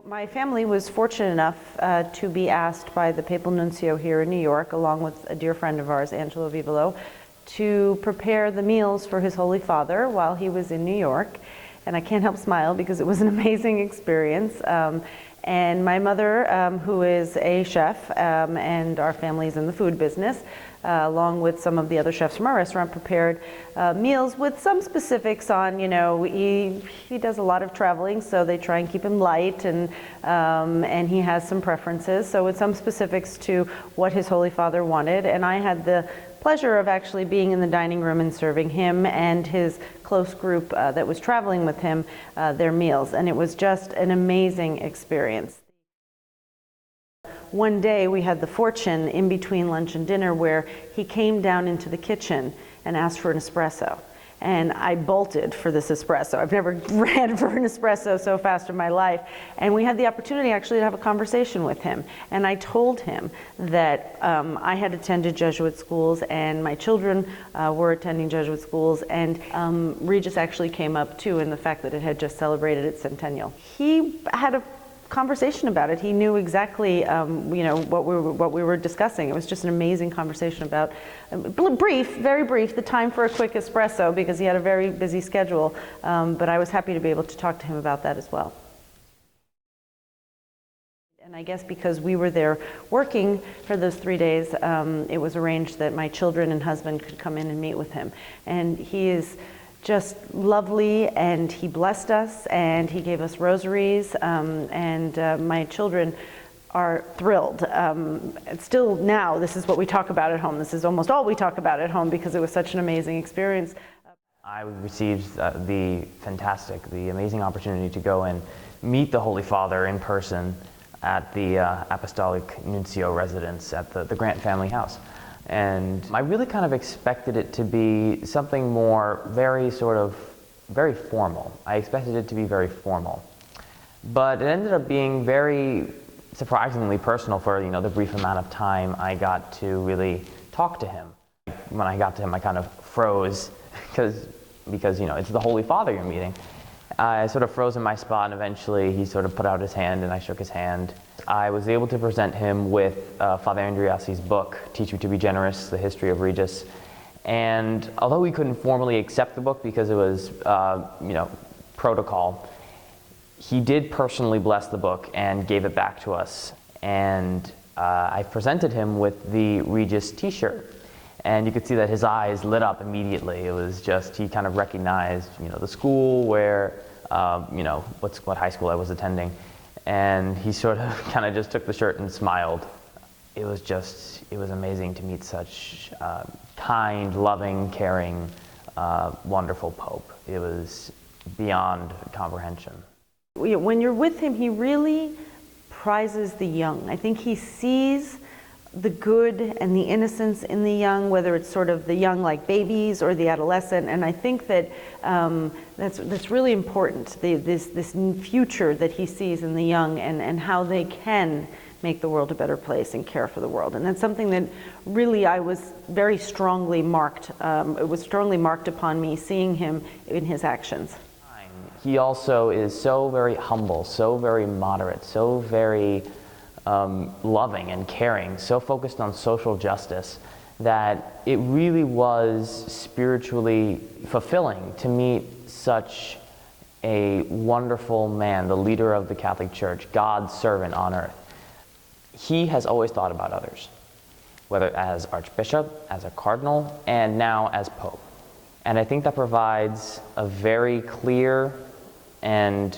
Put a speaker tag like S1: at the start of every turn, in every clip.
S1: My family was fortunate enough to be asked by the Papal Nuncio here in New York, along with a dear friend of ours, Angelo Vivolo, to prepare the meals for His Holy Father while he was in New York. And I can't help smile because it was an amazing experience. And my mother, who is a chef, and our family's in the food business, along with some of the other chefs from our restaurant, prepared meals with some specifics on, he does a lot of traveling, so they try and keep him light, and he has some preferences. So with some specifics to what His Holy Father wanted, and I had the pleasure of actually being in the dining room and serving him and his close group that was traveling with him their meals, and it was just an amazing experience. One day we had the fortune in between lunch and dinner where he came down into the kitchen and asked for an espresso. And I bolted for this espresso. I've never ran for an espresso so fast in my life. And we had the opportunity actually to have a conversation with him. And I told him that I had attended Jesuit schools and my children were attending Jesuit schools, and Regis actually came up too in the fact that it had just celebrated its centennial. He had a conversation about it. He knew exactly, what we were discussing. It was just an amazing conversation about, very brief, the time for a quick espresso because he had a very busy schedule. But I was happy to be able to talk to him about that as well. And I guess because we were there working for those 3 days, it was arranged that my children and husband could come in and meet with him. And he is just lovely, and he blessed us, and he gave us rosaries, and my children are thrilled. Still now, this is what we talk about at home. This is almost all we talk about at home because it was such an amazing experience.
S2: I received the amazing opportunity to go and meet the Holy Father in person at the Apostolic Nuncio residence at the Grant family house. And I really kind of expected it to be something more very formal. I expected it to be very formal. But it ended up being very surprisingly personal for, the brief amount of time I got to really talk to him. When I got to him, I kind of froze because it's the Holy Father you're meeting. I sort of froze in my spot, and eventually he sort of put out his hand and I shook his hand. I was able to present him with Father Andreassi's book, Teach Me to Be Generous, The History of Regis. And although we couldn't formally accept the book because it was, protocol, he did personally bless the book and gave it back to us. And I presented him with the Regis t-shirt. And you could see that his eyes lit up immediately. It was just, he kind of recognized, the school where, what high school I was attending. And he sort of kind of just took the shirt and smiled. It was amazing to meet such kind, loving, caring, wonderful Pope. It was beyond comprehension.
S1: When you're with him, he really prizes the young. I think he sees the good and the innocence in the young, whether it's sort of the young like babies or the adolescent, and I think that that's really important, this future that he sees in the young and how they can make the world a better place and care for the world. And that's something that really I was very strongly marked, it was strongly marked upon me seeing him in his actions.
S2: He also is so very humble, so very moderate, so very loving and caring, so focused on social justice that it really was spiritually fulfilling to meet such a wonderful man, the leader of the Catholic Church, God's servant on earth. He has always thought about others, whether as Archbishop, as a Cardinal, and now as Pope. And I think that provides a very clear and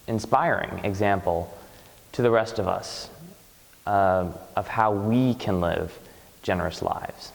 S2: inspiring example to the rest of us of how we can live generous lives.